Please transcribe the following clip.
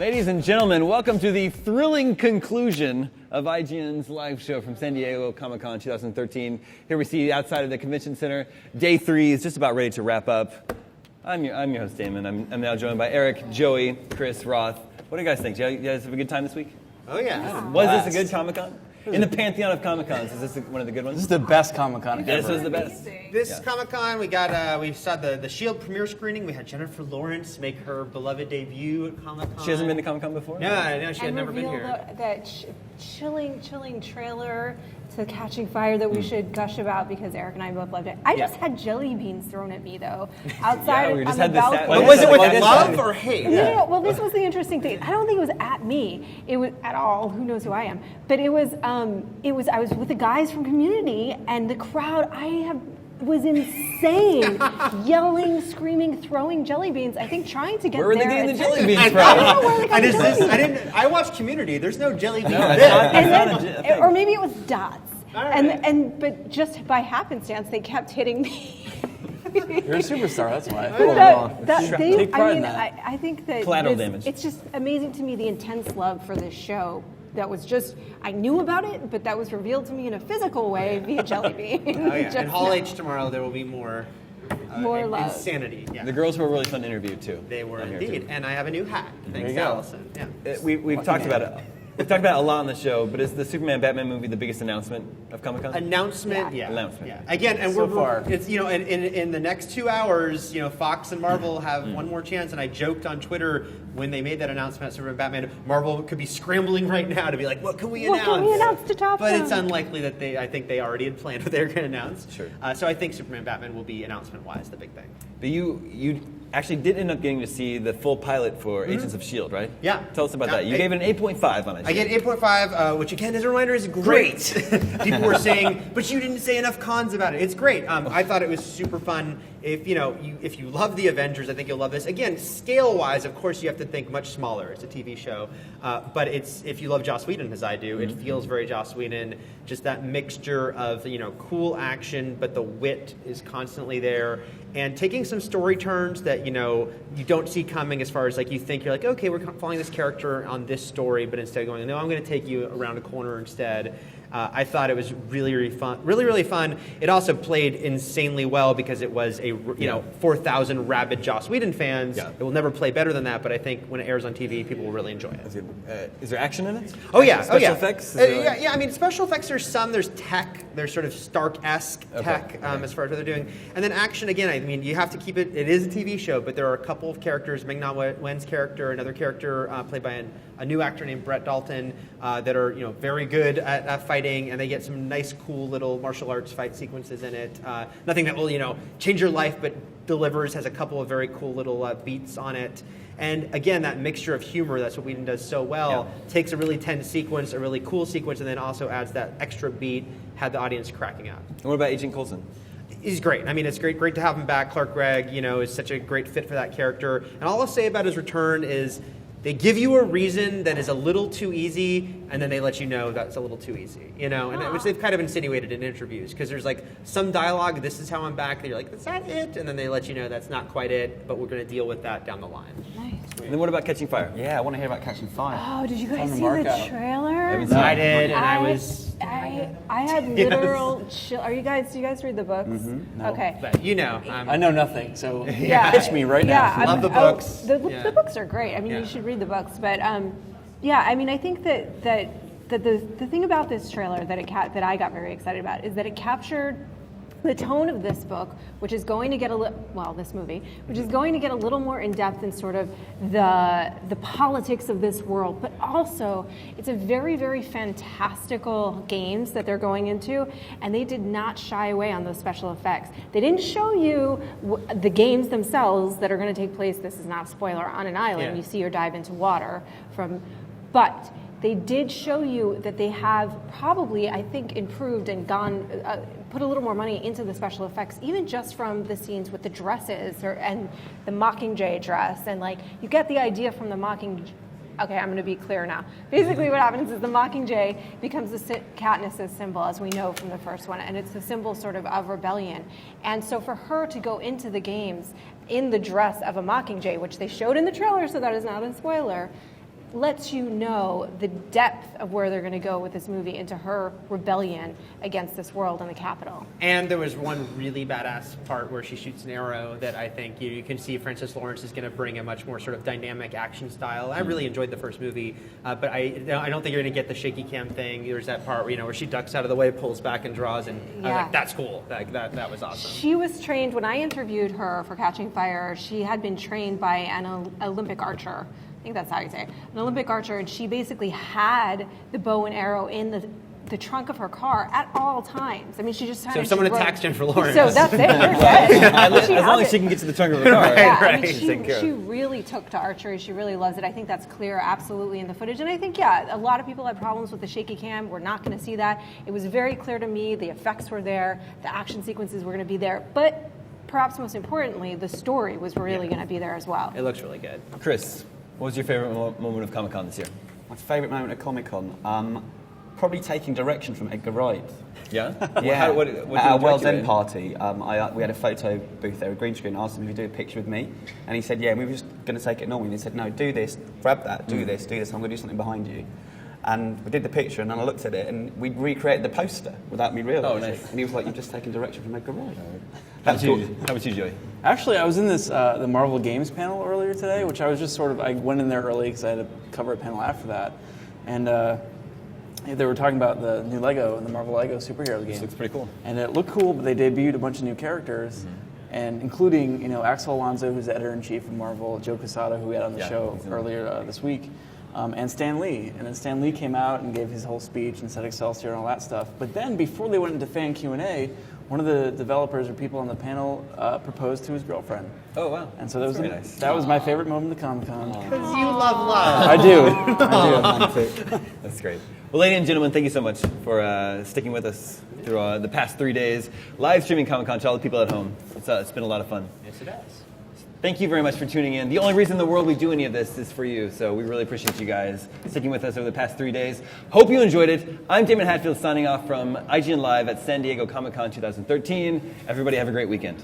Ladies and gentlemen, welcome to the thrilling conclusion of IGN's live show from San Diego Comic-Con 2013. Here we see outside of the convention center. Day 3 is just about ready to wrap up. I'm your host, Damon. I'm now joined by Eric, Joey, Chris, Roth. What do you guys think? Did you guys have a good time this week? Oh, yeah. Was this a good Comic-Con? In the pantheon of Comic-Cons, is this one of the good ones? This is the best Comic-Con ever. This was the best. This Comic-Con, we saw the S.h.i.e.L.D. premiere screening. We had Jennifer Lawrence make her beloved debut at Comic-Con. She hasn't been to Comic-Con before? No, she had never been here. That chilling trailer to Catching Fire that we should gush about because Eric and I both loved it. I just had jelly beans thrown at me though outside we just on had the this balcony. Was it with love or hate? No. Well, this was the interesting thing. I don't think it was at me. It was at all. Who knows who I am? But it was. I was with the guys from Community, and the crowd. Was insane, yelling, screaming, throwing jelly beans. I think trying to get where were they their getting the jelly attention. beans I from? don't know where they got the jelly beans. I watched Community. There's no jelly beans. Or maybe it was dots. Right. But just by happenstance, they kept hitting me. You're a superstar, that's why. Take pride in that. I think that collateral damage. It's just amazing to me the intense love for this show. That was just, I knew about it, but that was revealed to me in a physical way via jelly bean. Oh, yeah. In Hall H tomorrow, there will be more love. Insanity. Yeah. The girls were really fun to interview, too. They were indeed. And I have a new hat. Thanks to Allison. Yeah. We've talked about it. We've talked about it a lot on the show, but is the Superman-Batman movie the biggest announcement of Comic-Con? Announcement. Again, and so far. It's in the next 2 hours, Fox and Marvel have one more chance. And I joked on Twitter when they made that announcement, Superman, Batman, Marvel could be scrambling right now to be like, what can we announce? What can we announce to top But them? it's unlikely that I think they already had planned what they were going to announce. Sure. So I think Superman, Batman will be announcement-wise the big thing. But you actually did end up getting to see the full pilot for Agents of S.h.i.e.L.D., right? Yeah. Tell us about that. You gave it an 8.5 on it. I get 8.5, which again, as a reminder, is great. People were saying, but you didn't say enough cons about it. It's great. I thought it was super fun. If you love the Avengers, I think you'll love this. Again, scale-wise, of course, you have to think much smaller. It's a TV show, but if you love Joss Whedon as I do, it feels very Joss Whedon. Just that mixture of cool action, but the wit is constantly there, and taking some story turns that you don't see coming. As far as you think you're like, okay, we're following this character on this story, but instead going, no, I'm going to take you around a corner instead. I thought it was really fun. It also played insanely well because it was 4,000 rabid Joss Whedon fans. Yeah. It will never play better than that, but I think when it airs on TV, people will really enjoy it. Is there action in it? Oh yeah, special effects. Yeah. I mean, special effects. There's tech. There's sort of Stark-esque tech as far as what they're doing, and then action again. I mean, you have to keep it. It is a TV show, but there are a couple of characters. Ming-Na Wen's character, another character played by a new actor named Brett Dalton, that are very good at fighting, and they get some nice, cool little martial arts fight sequences in it. Nothing that will change your life, but delivers. Has a couple of very cool little beats on it. And again, that mixture of humor, that's what Whedon does so well, takes a really tense sequence, a really cool sequence, and then also adds that extra beat, had the audience cracking out. And what about Agent Coulson? He's great. I mean, it's great to have him back. Clark Gregg, is such a great fit for that character. And all I'll say about his return is they give you a reason that is a little too easy, and then they let you know that's a little too easy, and which they've kind of insinuated in interviews, because there's some dialogue, this is how I'm back, that you're like, is that it? And then they let you know that's not quite it, but we're going to deal with that down the line. Nice. And then what about Catching Fire? Yeah, I want to hear about Catching Fire. Oh, did you guys see the trailer? I did, and I had literal chill. Do you guys read the books? Mm-hmm. No. Okay. But I know nothing, so pitch me right now. Love the books. The books are great. I mean, you should read the books. But I mean, I think that the thing about this trailer that I got very excited about is that it captured the tone of this book, which is going to get this movie, which is going to get a little more in depth in sort of the politics of this world, but also it's a very, very fantastical games that they're going into, and they did not shy away on those special effects. They didn't show you the games themselves that are going to take place. This is not a spoiler, on an island. You see her dive into water but they did show you that they have probably, I think, improved and put a little more money into the special effects, even just from the scenes with the dresses and the Mockingjay dress. And you get the idea from the Mockingjay. Okay, I'm going to be clear now. Basically what happens is the Mockingjay becomes Katniss's symbol, as we know from the first one, and it's the symbol sort of rebellion. And so for her to go into the games in the dress of a Mockingjay, which they showed in the trailer, so that is not a spoiler, lets you know the depth of where they're going to go with this movie into her rebellion against this world in the Capitol. And there was one really badass part where she shoots an arrow that I think you can see Francis Lawrence is going to bring a much more sort of dynamic action style. I really enjoyed the first movie, but I don't think you're going to get the shaky cam thing. There's that part where she ducks out of the way, pulls back, and draws, and I was like, that's cool. That was awesome. She was trained, when I interviewed her for Catching Fire, she had been trained by an Olympic archer. I think that's how you say it. An Olympic archer, and she basically had the bow and arrow in the trunk of her car at all times. I mean, she just So if someone attacks Jennifer Lawrence. So that's it. You're good. As long as she can get to the trunk of the car. I mean, she really took to archery. She really loves it. I think that's clear absolutely in the footage. And I think, a lot of people had problems with the shaky cam. We're not going to see that. It was very clear to me. The effects were there. The action sequences were going to be there. But perhaps most importantly, the story was really going to be there as well. It looks really good. Chris, what was your favorite moment of Comic-Con this year? My favourite moment at Comic-Con? Probably taking direction from Edgar Wright. Yeah? Yeah. What at our World's directed End party, we had a photo booth there, a green screen. I asked him if he'd do a picture with me. And he said, yeah, and we were just going to take it normally. And he said, no, do this, grab that, do this, I'm going to do something behind you. And we did the picture, and then I looked at it, and we recreated the poster without me realising. Oh, nice. And he was like, you've just taken direction from Edgar Wright. How about you, Joey? Actually, I was in this the Marvel Games panel earlier today, which I was just I went in there early because I had to cover a panel after that. And they were talking about the new Lego, the Marvel Lego superhero game. This looks pretty cool. And it looked cool, but they debuted a bunch of new characters, and including Axel Alonso, who's the editor-in-chief of Marvel, Joe Quesada, who we had on the show earlier this week, and Stan Lee. And then Stan Lee came out and gave his whole speech and said Excelsior and all that stuff. But then, before they went into fan Q&A, one of the developers or people on the panel proposed to his girlfriend. Oh, wow. And so that was nice. that was my favorite moment of Comic-Con. Because you love love. I do. That's great. Well, ladies and gentlemen, thank you so much for sticking with us through the past 3 days. Live streaming Comic-Con to all the people at home. It's been a lot of fun. Yes, it has. Thank you very much for tuning in. The only reason in the world we do any of this is for you, so we really appreciate you guys sticking with us over the past 3 days. Hope you enjoyed it. I'm Damon Hatfield signing off from IGN Live at San Diego Comic-Con 2013. Everybody have a great weekend.